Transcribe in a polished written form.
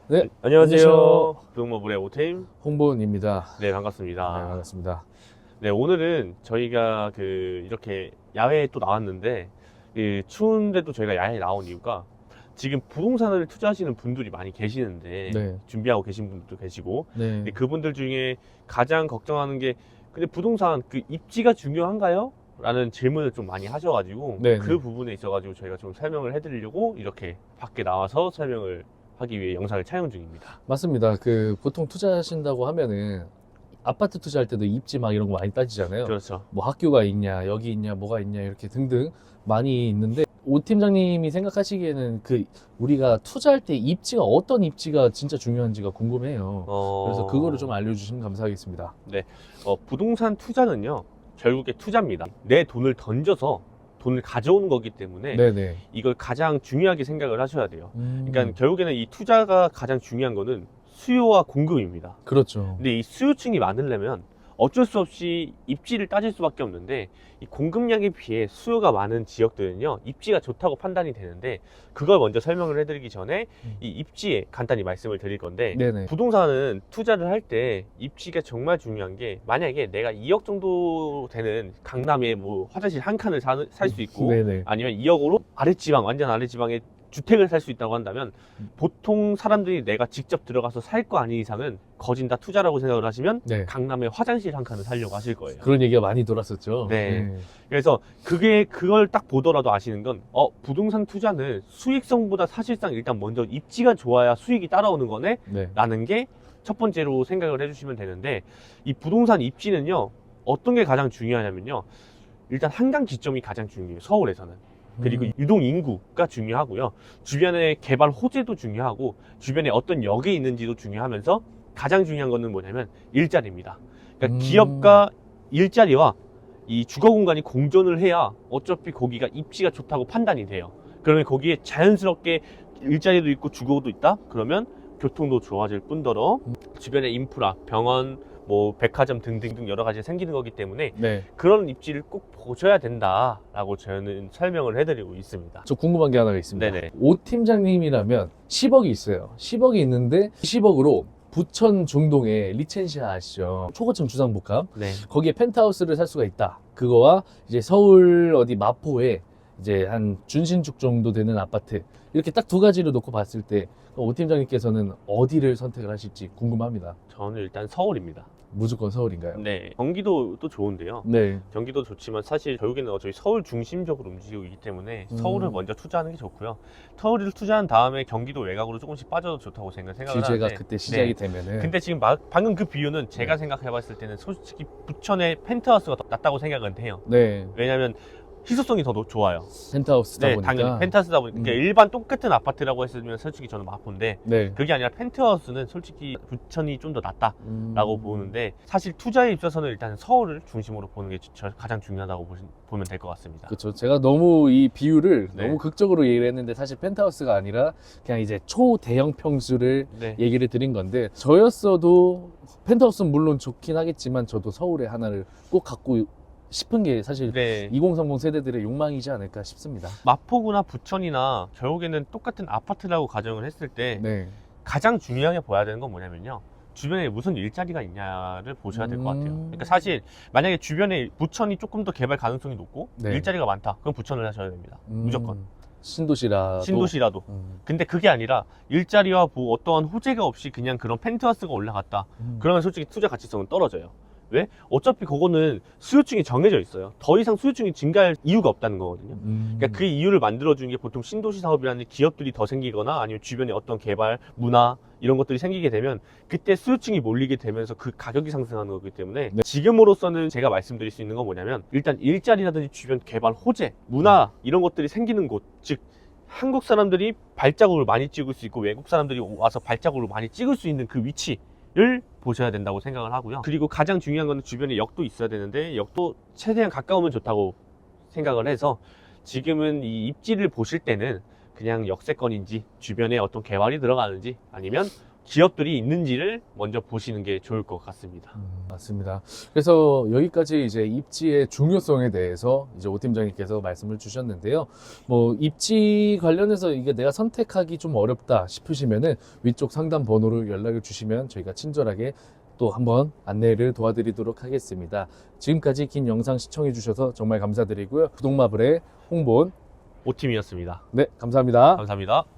네, 안녕하세요. 부동모블의 오태임. 홍보원입니다. 네, 반갑습니다. 네, 반갑습니다. 네, 오늘은 저희가 이렇게 야외에 또 나왔는데, 추운데도 저희가 야외에 나온 이유가 지금 부동산을 투자하시는 분들이 많이 계시는데, 네. 준비하고 계신 분들도 계시고, 네. 근데 그분들 중에 가장 걱정하는 게, 근데 부동산 입지가 중요한가요? 라는 질문을 좀 많이 하셔가지고, 네, 그 네. 부분에 있어가지고 저희가 좀 설명을 해드리려고 이렇게 밖에 나와서 설명을 하기 위해 영상을 촬영 중입니다. 맞습니다. 보통 투자하신다고 하면은 아파트 투자할 때도 입지 막 이런 거 많이 따지잖아요. 그렇죠. 뭐 학교가 있냐, 여기 있냐, 뭐가 있냐 이렇게 등등 많이 있는데 오 팀장님이 생각하시기에는 우리가 투자할 때 입지가 어떤 입지가 진짜 중요한지가 궁금해요. 그래서 그거를 좀 알려주시면 감사하겠습니다. 부동산 투자는요, 결국에 투자입니다. 내 돈을 던져서 돈을 가져오는 거기 때문에 네네. 이걸 가장 중요하게 생각을 하셔야 돼요. 그러니까 결국에는 이 투자가 가장 중요한 거는 수요와 공급입니다. 그렇죠. 근데 이 수요층이 많으려면 어쩔 수 없이 입지를 따질 수밖에 없는데, 이 공급량에 비해 수요가 많은 지역들은요, 입지가 좋다고 판단이 되는데, 그걸 먼저 설명을 해드리기 전에 이 입지에 간단히 말씀을 드릴 건데, 네네. 부동산은 투자를 할 때 입지가 정말 중요한 게, 만약에 내가 2억 정도 되는 강남에 뭐 화장실 한 칸을 살 수 있고, 네네. 아니면 2억으로 아랫지방, 완전 아랫지방에 주택을 살 수 있다고 한다면, 보통 사람들이 내가 직접 들어가서 살 거 아닌 이상은 거진 다 투자라고 생각을 하시면 네. 강남에 화장실 한 칸을 살려고 하실 거예요. 그런 얘기가 많이 돌았었죠. 네. 그래서 그걸 딱 보더라도 아시는 건, 부동산 투자는 수익성보다 사실상 일단 먼저 입지가 좋아야 수익이 따라오는 거네? 네. 라는 게 첫 번째로 생각을 해주시면 되는데, 이 부동산 입지는요, 어떤 게 가장 중요하냐면요, 일단 한강 지점이 가장 중요해요, 서울에서는. 그리고 유동 인구가 중요하고요, 주변의 개발 호재도 중요하고, 주변에 어떤 역이 있는지도 중요하면서, 가장 중요한 거는 뭐냐면 일자리입니다. 그러니까 기업과 일자리와 이 주거 공간이 공존을 해야 어차피 거기가 입지가 좋다고 판단이 돼요. 그러면 거기에 자연스럽게 일자리도 있고 주거도 있다? 그러면 교통도 좋아질 뿐더러 주변의 인프라, 병원, 뭐 백화점 등등 여러 가지 생기는 거기 때문에 네. 그런 입지를 꼭 보셔야 된다라고 저는 설명을 해드리고 있습니다. 저 궁금한 게 하나가 있습니다. 네네. 오 팀장님이라면 10억이 있어요. 10억이 있는데 10억으로 부천 중동에 리첸시아 아시죠? 초고층 주상복합. 네. 거기에 펜트하우스를 살 수가 있다. 그거와 이제 서울 어디 마포에 이제 한 준신축 정도 되는 아파트. 이렇게 딱 두 가지를 놓고 봤을 때 오 팀장님께서는 어디를 선택을 하실지 궁금합니다. 저는 일단 서울입니다. 무조건 서울인가요? 네. 경기도도 좋은데요. 네. 경기도 좋지만 사실 결국에는 저희 서울 중심적으로 움직이고 있기 때문에 서울을 먼저 투자하는 게 좋고요. 서울을 투자한 다음에 경기도 외곽으로 조금씩 빠져도 좋다고 생각을 규제가 하는데, 그때 시작이 되면은. 근데 지금 방금 그 비유는 제가 생각해봤을 때는 솔직히 부천의 펜트하우스가 더 낫다고 생각은 해요. 네. 왜냐면 희소성이 더 좋아요. 펜트하우스다 네, 보니까. 당연히 펜트하우스다 보니까 그러니까 일반 똑같은 아파트라고 했으면 솔직히 저는 마포인데, 네. 그게 아니라 펜트하우스는 솔직히 부천이 좀 더 낫다라고 보는데, 사실 투자에 있어서는 일단 서울을 중심으로 보는 게 가장 중요하다고 보면 될 것 같습니다. 그렇죠. 제가 너무 이 비율을 네. 너무 극적으로 얘기를 했는데 사실 펜트하우스가 아니라 그냥 이제 초대형 평수를 네. 얘기를 드린 건데, 저였어도 펜트하우스는 물론 좋긴 하겠지만 저도 서울에 하나를 꼭 갖고 싶은 게 사실 네. 2030 세대들의 욕망이지 않을까 싶습니다. 마포구나 부천이나 결국에는 똑같은 아파트라고 가정을 했을 때 네. 가장 중요하게 봐야 되는 건 뭐냐면요, 주변에 무슨 일자리가 있냐를 보셔야 될 것 같아요. 그러니까 사실 만약에 주변에 부천이 조금 더 개발 가능성이 높고 네. 일자리가 많다, 그럼 부천을 하셔야 됩니다. 무조건. 신도시라도. 신도시라도. 근데 그게 아니라 일자리와 뭐 어떠한 호재가 없이 그냥 그런 펜트하우스가 올라갔다, 그러면 솔직히 투자 가치성은 떨어져요. 왜? 어차피 그거는 수요층이 정해져 있어요. 더 이상 수요층이 증가할 이유가 없다는 거거든요. 그러니까 그 이유를 만들어주는 게 보통 신도시 사업이라는 기업들이 더 생기거나 아니면 주변에 어떤 개발, 문화 이런 것들이 생기게 되면 그때 수요층이 몰리게 되면서 그 가격이 상승하는 거기 때문에, 지금으로서는 제가 말씀드릴 수 있는 건 뭐냐면, 일단 일자리라든지 주변 개발 호재, 문화 이런 것들이 생기는 곳, 즉 한국 사람들이 발자국을 많이 찍을 수 있고 외국 사람들이 와서 발자국을 많이 찍을 수 있는 그 위치를 보셔야 된다고 생각을 하고요. 그리고 가장 중요한 건 주변에 역도 있어야 되는데, 역도 최대한 가까우면 좋다고 생각을 해서, 지금은 이 입지를 보실 때는 그냥 역세권인지 주변에 어떤 개발이 들어가는지 아니면 기업들이 있는지를 먼저 보시는 게 좋을 것 같습니다. 맞습니다. 그래서 여기까지 이제 입지의 중요성에 대해서 이제 오 팀장님께서 말씀을 주셨는데요. 뭐 입지 관련해서 이게 내가 선택하기 좀 어렵다 싶으시면은 위쪽 상담 번호로 연락을 주시면 저희가 친절하게 또 한번 안내를 도와드리도록 하겠습니다. 지금까지 긴 영상 시청해 주셔서 정말 감사드리고요. 구독마블의 홍보원 오팀이었습니다. 네, 감사합니다. 감사합니다.